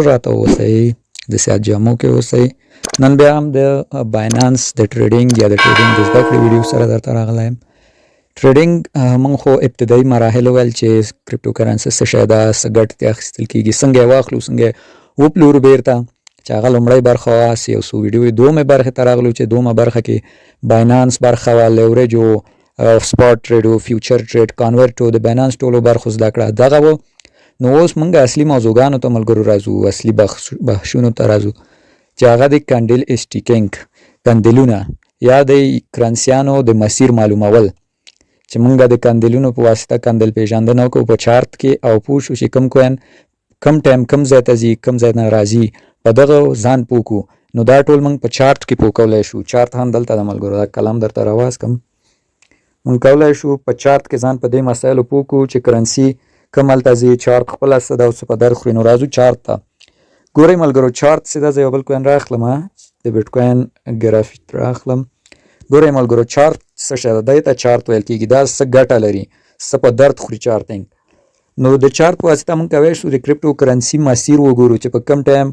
راته اوسئ د سیاحت جامو کې اوسئ. نن بیا هم د باینانس د ټریډینګ یا د ټریډینګ د زده کړې ویډیو سره درته راغلی یم. ټریډینګ موږ خو ابتدایي مراحل وویل چې کرپټو کرنسي څه شی ده، څه ګټې ترې اخیستل کېږي، څنګه یې واخلو، څنګه یې وپلورو بیرته، چې هغه لومړۍ برخه وه. یو څو ویډیو دومې برخې ته راغلو چې دومه برخه کې باینانس برخه وه، لیورج و، سپاټ ټریډ و، فیوچر ټریډ، کانورټ و، د باینانس ټولو برخو زده کړه دغه و. نو اوس موږ اصلي موضوعګانو ته ملګرو راځو، اصلي بحثونو ته راځو چې هغه د کانډل اسټیکینګ، کندلونه یا د کرنسیانو د مسیر معلومول، چې موږ د کندلونو په واسطه کندل پیژندنه وکړو په چارت کې او پوه شو چې کوم کوین کم ټایم کم ځای ته ځي، کم ځای نه راځي، په دغه ځان پوه کړو. نو دا ټول موږ په چارت کې پوه کولی شو. چارت هم دلته د ملګرو دا کلام درته راواز کم. موږ کولی شو په چارت کې ځان په دې مسایلو پوه کړو چې کرنسي کوم هلته ځي، چارت خپله څه ده او څه په در خوري. نو راځو چارت ته. ګورئ ملګرو، چارت سیده زه یو بل کوین راخلم، د بیټکوین ګرافیک راخلم. ګورئ ملګرو، چارت څه شی ده؟ دې ته چارت ویل کېږي. دا څه ګټه لري، څه په درد خوري چارتینګ. نو د چارت په واسطه موږ کولی شو د کرپټو کرنسي مسیر وګورو چې په کم ټایم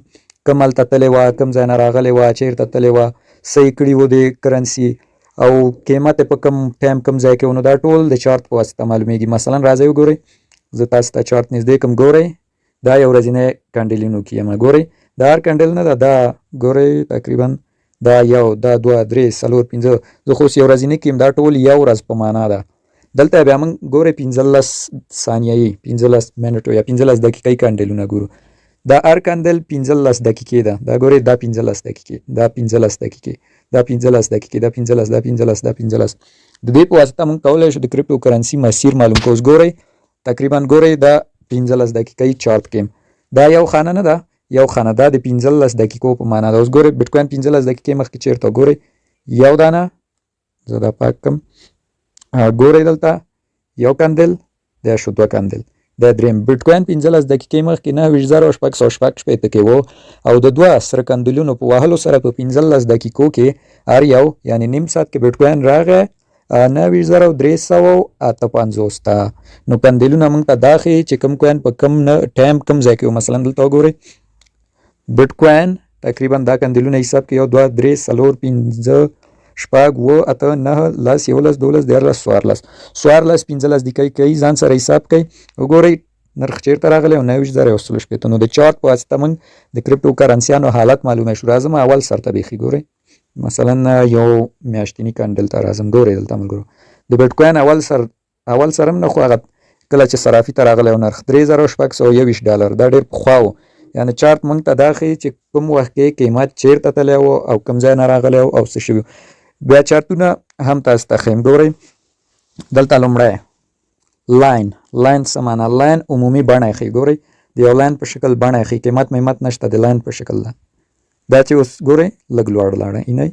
کم هلته تللې وه، کم ځای نه راغلې وه، چېرته تللې وه، څه یې کړي وو د کرنسي، او قیمت یې په کم ټایم کم ځای کې و. نو دا ټول د چارت په واسطه معلومیږي. مثلا راځئ وګورئ، زه تاسو ته چارت نږدې کوم. ګورئ دا یو ورځنی کانډلونو کې یم. ګورئ دا هر کانډل نه ده، دا ګورئ تقریبا دا یو، دا دوه، درې، څلور، پنځه. زه خو اوس یو ورځنی کې یم، دا ټول یو ورځ په معنا ده. دلته بیا موږ ګورئ 15 ثانیې، 15 منټو یا 15 دقیقې کانډلونه ګورو. دا هر کانډل 15 دقیقې ده. دا ګورئ دا 15 دقیقې، دا 15 دقیقې، دا 15 دقیقې، دا 15، دا 15، دا 15. د دې په واسطه موږ کولی شو د کرپټو کرنسي مسیر معلوم کړو. اوس ګورئ تقریبا ګورئ دا 15 دقیقې چارت کې دا یو خانه نه ده، یو خانه دا د 15 دقیقو په معنا ده. اوس ګورئ بیټکوین 15 دقیقې مخکې چیرته ګورئ یو دانه، زه دا پاک کم. ګورئ دلته یو کاندل، دا شو دوه کاندل، دا دریم. بیټکوین 15 دقیقې مخکې 96,660 کې و، او د دوه سره کاندلونو په وهلو سره په 15 دقیقو کې هر یو یعنی نیم ساعت کې بیټکوین راغی 93,358 ته. نو کاندلونه موږ ته دا ښیي چې کوم کوین په کم ټایم کم ځای کې و. مثلا دلته وګورئ بیټکوین تقریبا دا کاندلونه حساب کې 1 2 3 4 5 شپږ 7 8 9 10 11 12 13 14 15 دقیقې کوي. ځان سره حساب کوي. وګورئ نرخ چیرته راغلی او 90,160. نو د چارت په واسطه موږ د کرپټو کرنسیانو حالت معلومه شو. راځم اول سر ته بیخي ګورئ، مثلا یو میاشتنی کاندل ته راځم. ګورئ دلته ملګرو د بیټکوین اول سر هم نه، خو هغه کله چې صرافي ته راغلی او نرخ $3,621 دا ډېر پخوا و. یعنې چارت موږ ته دا ښیي چې کوم وخت کې قیمت چیرته تللی و او کوم ځای نه راغلی او څه شوي. بیا چارتونه هم تاسو ته ښیم. ګورئ دلته لومړی لاین څه معنا؟ لاین عمومي بڼه یې ښیي. ګورئ د یو لاین په شکل بڼه یې ښیي، قیمت میمت نشته، د لاین په شکل ده. دا چې اوس ګورئ لږ لوړ لاړه، اینئ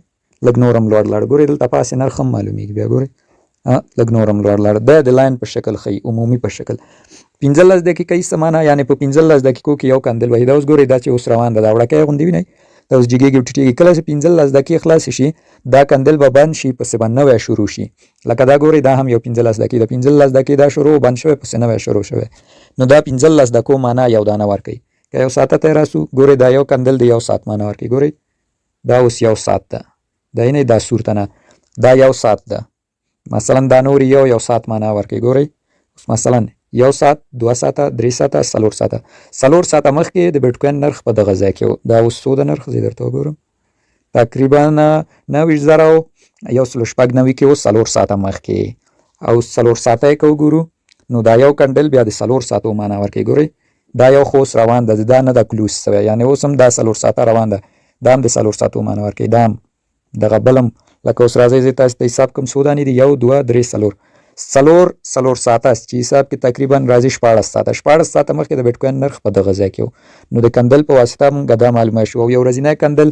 لږ نور هم لوړ لاړه. ګورئ دلته پاسې نرخ هم معلومیږي. بیا ګورئ لږ نور هم لوړ لاړه. دا د لاین په شکل ښیي، عمومي په شکل. 15 دقیقې څه معنا؟ یعنې په 15 دقیقو کې یو کاندل وهي. دا اوس ګورئ دا چې اوس روان ده، دا وړکۍ غوندې وینئ، دا اوس جګېږي ټیټېږي. کله چې 15 دقیقې خلاصې شي دا کاندل به بند شي، پسې به نوی شروع شي. لکه دا ګورئ دا هم یو 15 دقیقې ده، 15 دقیقې دا شروع بند شوی، پسې نوی شروع شوی. نو دا 15 دقیقو معنا یو دانه ورکوي. که یو ساعته ته راسو ګورئ دا یو کاندل د یو ساعت معنا ورکوي. ګورئ دا اوس یو ساعت ده، دا اینئ دا سورته نه، دا یو ساعت ده. مثلا دا نور یو ساعت معنا ورکوي. ګورئ اوس مثلا یو ساعت، 2 ساعته، 3 ساعته، 4 ساعته. 4 ساعته مخکې د بیټکوین نرخ په دغه ځای کې و. دا اوس څو د نرخ زه درته وګورم، تقریبا 90,190 کې و 4 ساعته مخکې. او 4 ساعته یې که وګورو نو دا یو کاندل بیا د 4 ساعتو معنا ورکوي. ګورئ دا یو خو اوس روان ده، دا نه ده کلوز شوی، یعنې اوس هم دا 4 ساعته روان ده، دا هم د 4 ساعتو معنا ورکوي. دا هم دغه بل هم لکه اوس راځئ زه تاسو ته حساب کوم څو دانې دي، 1 2 3 4 ساعته چې حساب کې تقریبا راځي 14 ساعته. 14 ساعته مخکې د بیټکوین نرخ په دغه ځای کې و. نو د کندل په واسطه موږ دا معلومه شو. او یو ورځنی کندل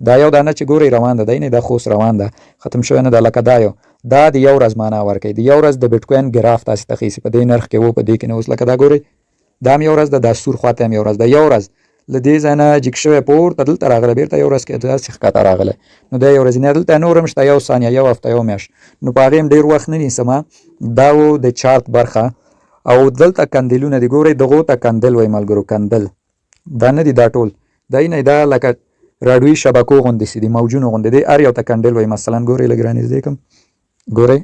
دا یو دانه چې ګورئ روان ده، دی نه دا خو اوس روان ده، ختم شوی نه ده. لکه دا یو، دا د یو ورځ معنا ورکوي. د یو ورځ د بیټکوین ګراف تاسو ته ښیي چې په دې نرخ کې و، په دې کې نه. اوس لکه دا ګورئ دا هم یو ورځ ده، دا سور خواته هم یو ورځ ده. یو ورځ له دې ځای نه جګ شوی پورته دلته راغلی، بېرته یو ورځ کې داسې ښکته راغلی. نو دا یو ورځنی، دلته نور هم شته، 1 ثانیه، 1 هفته، 1 میاشت. نو په هغې هم ډېر وخت نه نیسمه. دا و د چارت برخه. او دلته کندلونه دي. ګورئ دغو ته کندل وایي ملګرو، کندل دا نه دي دا ټول دای نه دا لکه راډیوي شبکو غوندې سي دي موجونو غوندې دی هر یو ته کندل وایي مثلا ګورئ لږ رانږدې کړم ګورئ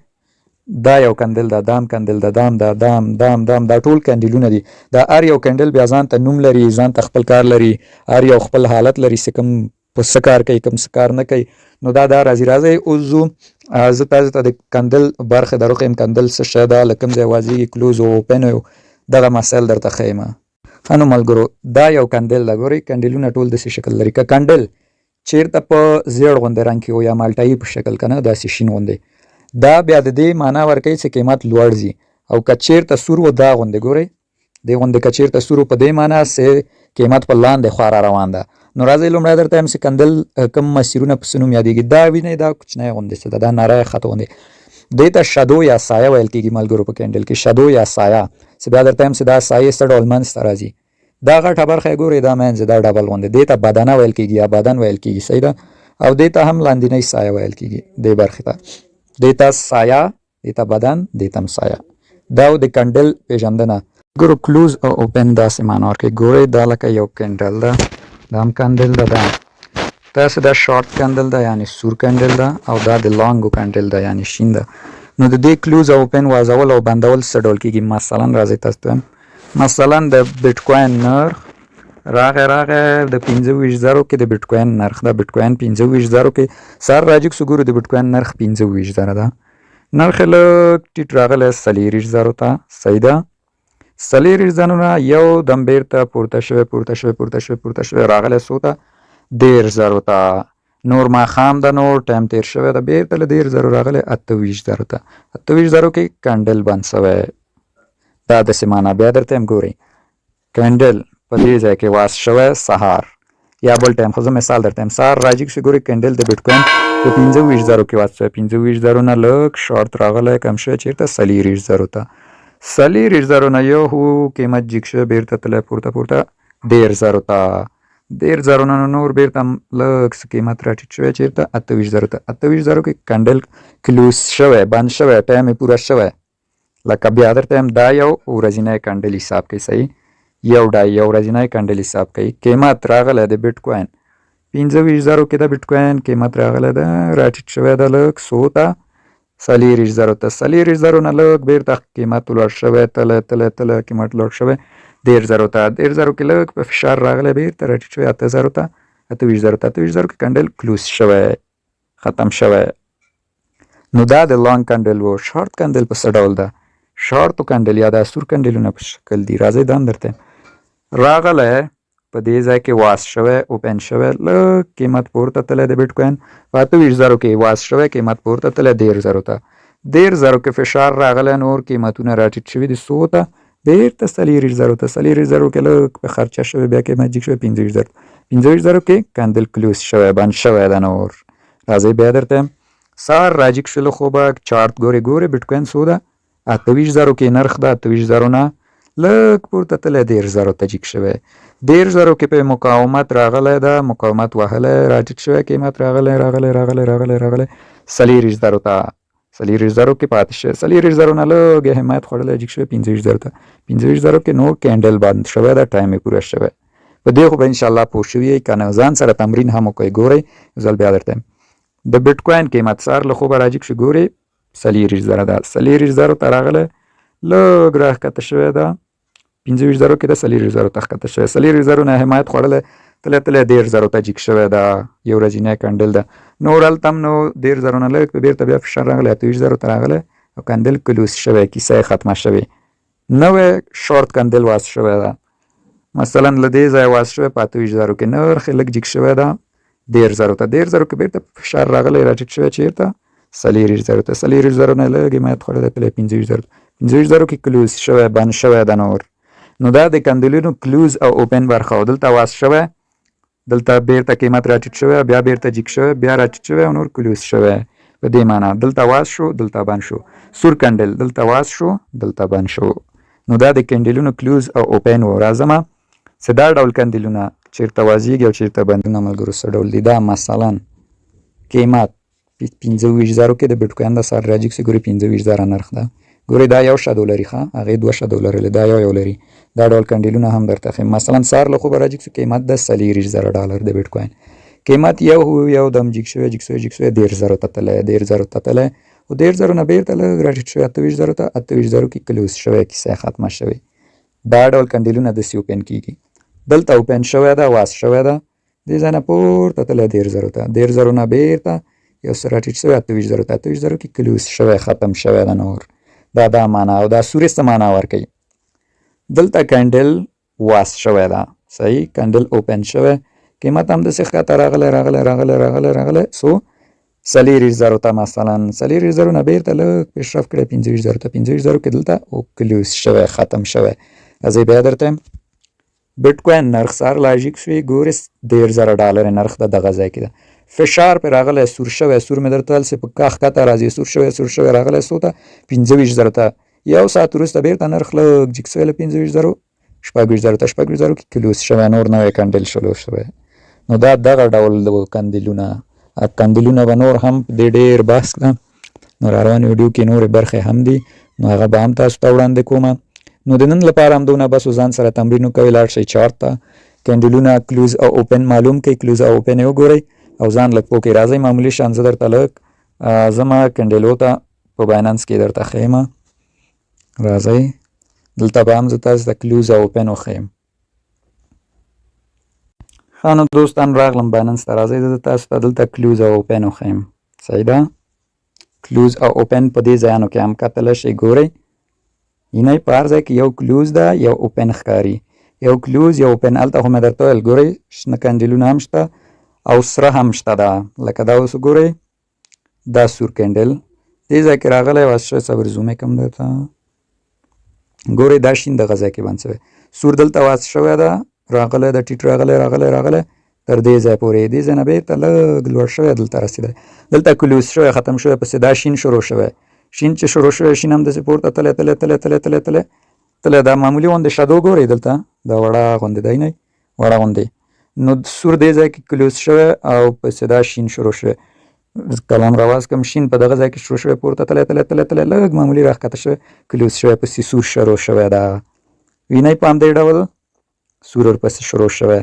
دا یو کندل دا دام کندل دا دام دا دام دام دام دا ټول کندلونه دي دا هر یو کندل بیا ځان ته نوم لري ځان ته خپل کار لري هر یو خپل حالت لري چې کوم په څه کار کوي کوم څه کار نه کوي نو دا راځي اوس زه تاسو ته د کندل برخه دروښیم کندل څه شی ده له کوم ځای وازېږي کلوز او اوپن دغه مسایل درته ښیم ښه نو ملګرو دا یو کندل ده ګورئ کندلونه ټول داسې شکل لري که کندل چیرته په زیړ غوندې رنګ کې و یا مالټایي په شکل که نه داسې شین غوندې دا بیا د دې معنا ورکوي چې قیمت لوړ ځي او که چیرته سور و دا غوندې ګورئ دې غوندې که چیرته سور و په دې معنا چې قیمت په لاندې خوا را روان ده نو راځئ لومړی درته وایم چې کندل کوم مسیرونه په څه نوم یادېږي دا وینئ دا کوچنی غوندې څه ده دا نری خط غوندې دې ته شادو یا سایه ویل کېږي ملګرو په کینډل کې شادو یا سایه چې بیا درته وایم چې دا سایې څه ډول منځ ته راځي دا غټه برخه یې ګورئ دا منځ دا ډبل غوندې دې ته بدنه ویل کېږي یا بدن ویل کېږي صحیح ده او دې ته هم لاندینۍ سایه ویل کېږي دې برخې ته دې ته سایه دې ته بدن دې ته هم سایه دا د کندل پېژندنه ګورو کلوز او اوپن داسې معنا ورکوي ګورئ دا لکه یو کندل ده دا هم کندل ده دا داسې دا شارټ کندل ده یعنې سور کندل ده او دا د لانګو کندل ده یعنې شین ده نو د دې کلوز او اوپن وازول او بندول څه ډول کېږي مثلا راځئ تاسو ته مثلا د بیټکوین نرخ راغی د 25,000 کې د بیټکوین نرخ د بیټکوین 25,000 کې سر راجګ سو ګورو د بیټکوین نرخ 25,000 ده نرخ لږ ټیټ راغلی 40,000 ته صحیح ده 40,000 نه یو دم بیرته پورته شوی راغلی څو ته 10,000 ته نور ماښام ده نور ټایم تیر شوی ده بیرته له 10,000 راغلی 28,000 ته 28,000 کې کندل بند شوی دا داسې معنا بیا درته یم ګورئ کندل په دې ځای کې واس شوی سهار یا بل ټایم خو زه مثال درته یم سهار راجګ شو ګورئ کندل د بیټکوین په 25,000 کې واس شوی 25,000 نه لږ شارټ راغلی کم شوی چېرته 40,000 ته 40,000 نه یو قیمت جګ شوی بیرته تللی پورته 10,000 ته 10,000 نه نور بیرته لږ څه قیمت راټیټ شوی چېرته 28,000 ته 28,000 کې کندل کلوز شوی بند شوی ټایم یې پوره شوی لکه بیا درته یم دا یو ورځنی کندل حساب کوي صحیح یو ورځنی کندل حساب کوي قیمت راغلی د بیټکوین 25,000 کې د بیټکوین قیمت راغلی ده راټیټ شوی ده لږ څو ته 40,000 ته 40,000 نه لږ بیرته قیمت لوړ شوی تله قیمت لوړ شوی 10,000 ته 10,000 کې لږ په فشار راغلی بیرته راټیټ شوی 8,000 ته 28,000 کې کندل کلوز شوی ختم شوی نو دا د لانګ کندل و شارټ کندل په څه ډول ده شارټو کندل یا د سور کندلونه په شکل دي راځئ دا هم درته راغلی په دې ځای کې واس شوی اوپن شوی لږ قیمت پورته تللی د بیټکوین په 28,000 کې واس شوی قیمت پورته تللی 10,000 ته 10,000 کې فشار راغلی نور قیمتونه راټیټ شوي دي څو ته بیرته 40,000 ته 40,000 کې لږ په خرچه شوی بیا قیمت جګ شوی 25,000 کې کندل کلوز شوی بند شوی ده نور راځئ بیا درته سهار راجګ شولو خوبه چارت ګورې بیټکوین څو ده 28,000 کې نرخ ده 28,000 نه لږ پورته تللی 10,000 ته جګ شوی 10,000 کې په مقاومت راغلی ده مقاومت وهلی راټیټ شوی قیمت راغلی 40,000 ته 40,000 کې پاتې شوی 40,000 نه لږ حمایت خوړلی جګ شوی 25,000 ته 25,000 کې نور کینډل بند شوی ده ټایم یې پوره شوی په دې خو به انشاءالله پوه شوي یئ که نه ځان سره تمرین هم وکړئ ګورئ ځل بیا درته د بیټکوین قیمت سهار له خوبه راجګ شو ګورئ 40,000 ده 40,000 ته راغلی لږ راښکته شوی ده 25,000 کې د 40,000 ته ښکته شوی 40,000 نه حمایت خوړلی تللی 10,000 ته جګ شوی ده یو ورځنی کندل ده نور هلته هم نو 10,000 نه لږ په بیرته بیا فشار راغلی 28,000 ته راغلی او کندل کلوز شوی کیسه یې ختمه شوې نوی شارټ کندل واس شوی ده مثلا له دې ځایه واس شوی په 28,000 کې نرخ یې لږ جګ شوی ده 10,000 ته 10,000 کې بیرته فشار راغلی راټیټ شوی چېرته 40,000 ته 40,000 نه لږ حمایت خوړلی تللی 25,000 کې کلوز شوی بند شوی ده نور نو دا د کندلونو کلوز او اوپن برخه و دلته واس شوی دلته بیرته قیمت راټیټ شوی بیا بیرته جګ شوی بیا راټیټ شوی او نور کلوز شوی په دې معنا دلته واس شو دلته بند شو سور کندل دلته واس شو دلته بند شو نو دا د کندلونو کلوز او اوپن و راځمه چې دا ډول کندلونه چېرته وازېږي او چېرته بندونه ملګرو څه ډول دي دا مثلا قیمت 25,000 کې د بیټکوین د سر راجګ سي ګورئ 25,000 نرخ ده ګورئ دا یو شادو لري ښه هغې دوه شادو لرلې دا یو لري دا ډول کنډیلونه هم درته ښیم مثلا سهار له خوبه راجګ شو قیمت د 40,000 د بیټ کوین قیمت یو دم جګ شوی 10,000 ته تللی 10,000 ته تللی او 10,000 نه بیرته لږ راټیټ شوی 28,000 ته 28,000 کې کلوز شوی کیسه ختمه شوی دا ډول کنډیلونه داسې اوپن کیږي دلته اوپن شوی ده واس شوی ده دې ځای نه پورته تللی 10,000 ته 10,000 نه بیرته یو څه راټیټ شوی 28,000 ته 28,000 کې کلوز شوی ختم شوی ده نور دا معنا او دا سورې څه معنا ورکوي دلته کینډل واس شوی ده صحیح کینډل اوپن شوی قیمت هم داسې ښکته راغلی سو 40,000 ته مثلا 40,000 نه بیرته لږ پیشرفت کړی 25,000 ته 25,000 کې دلته او کلوز شوی ختم شوی زه بیا درته بیټ کوین نرخ سهار لاژیک شوی ګورې 10,000 نرخ د دغه ځای کې ده فشار پرې راغلی سور شوی سور مې درته ویل چې په کاخ ښکته راځي سور شوی راغلی څو ته 25,000 ته یو ساعت وروسته بیرته نرخ لږ جګ شوی له 25,000 شپږ 20,000 کې کلوز شوی نور نوی کنډل شوی نو دا دغه ډول کنډلونه به نور هم د ډېر بحث کړه نو را روانې ویډیو کې نورې برخې هم دي نو هغه به هم تاسو ته وړاندې کومه نو د نن لپاره همدونه بس ځان سره تمرین وکوئ لاړ شئ چارت ته کنډلونه کلوز او اوپن معلوم کړئ کلوز او اوپن یې وګورئ او ځان لږ پوه کړئ راځئ معمولي شان زه درته لږ زما کنډلو ته په باینانس کې درته ښیم راځئ دلته به هم زه تاسو ته کلوز او اوپن وښیم ښه نو دوستان راغلم باینانس ته راځئ زه تاسو ته دلته کلوز او اوپن وښیم صحیح ده کلوز او اوپن په دې ځایانو کې هم کتلی شئ ګورئ یعنی په هر ځای کې یو کلوز ده یو اوپن ښکاري یو کلوز یو اوپن هلته خو مې درته ویل ګورئ شنه کنډلونه هم شته او سره هم شته ده لکه دا اوس وګورئ دا سور کنډل دې ځای کې راغلی واس شوی صبر زوم یې کم درته ګورئ دا شین دغه ځای کې بند شوی سور دلته واس شوی ده راغلی د ټیټ راغلی تر دې ځای پورې دې ځای نه بیرته لږ لوړ شوی دلته رسېدلی دلته کلوز شوی ختم شوی پسې دا شین شروع شوی شین چې شروع شوی شین هم داسې پورته تلی دا معمولي غوندې شادو ګورئ دلته دا وړه غوندې دی نه وړه غوندې نو سور دې ځای کې کلوز شوی او پسې دا شین شروع شوی کلام راواز کم شین په دغه ځای کې شروع شوی پورته تلی لږ معمولي راښکته شوی کلوز شوی پسې سور شروع شوی ده وینئ په همدې ډول سور ورپسې شروع شوی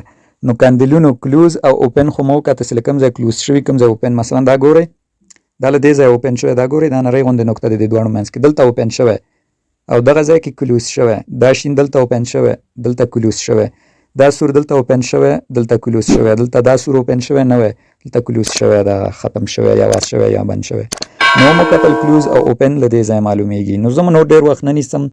نو کنډلونو کلوز او اوپن خو مو وکته چې له کوم ځای کلوز شوي کوم ځای اوپن مثلا دا ګورئ دا له دې ځای اوپن شوی دا ګورئ دا نرۍ غوندې نقطه د دې دواړو منځ کې دلته اوپن شوی او دغه ځای کې کلوز شوی دا شین دلته اوپن شوی دلته کلوز شوی دا سور دلته اوپن شوی دلته کلوز شوی دلته دا سور اوپن شوی نه وی دلته کلوز شوی دا ختم شوی یا واس شوی یا بند شوی نو مو کتل کلوز او اوپن له دې ځای معلومیږي نو زه نور ډېر وخت نه نیسم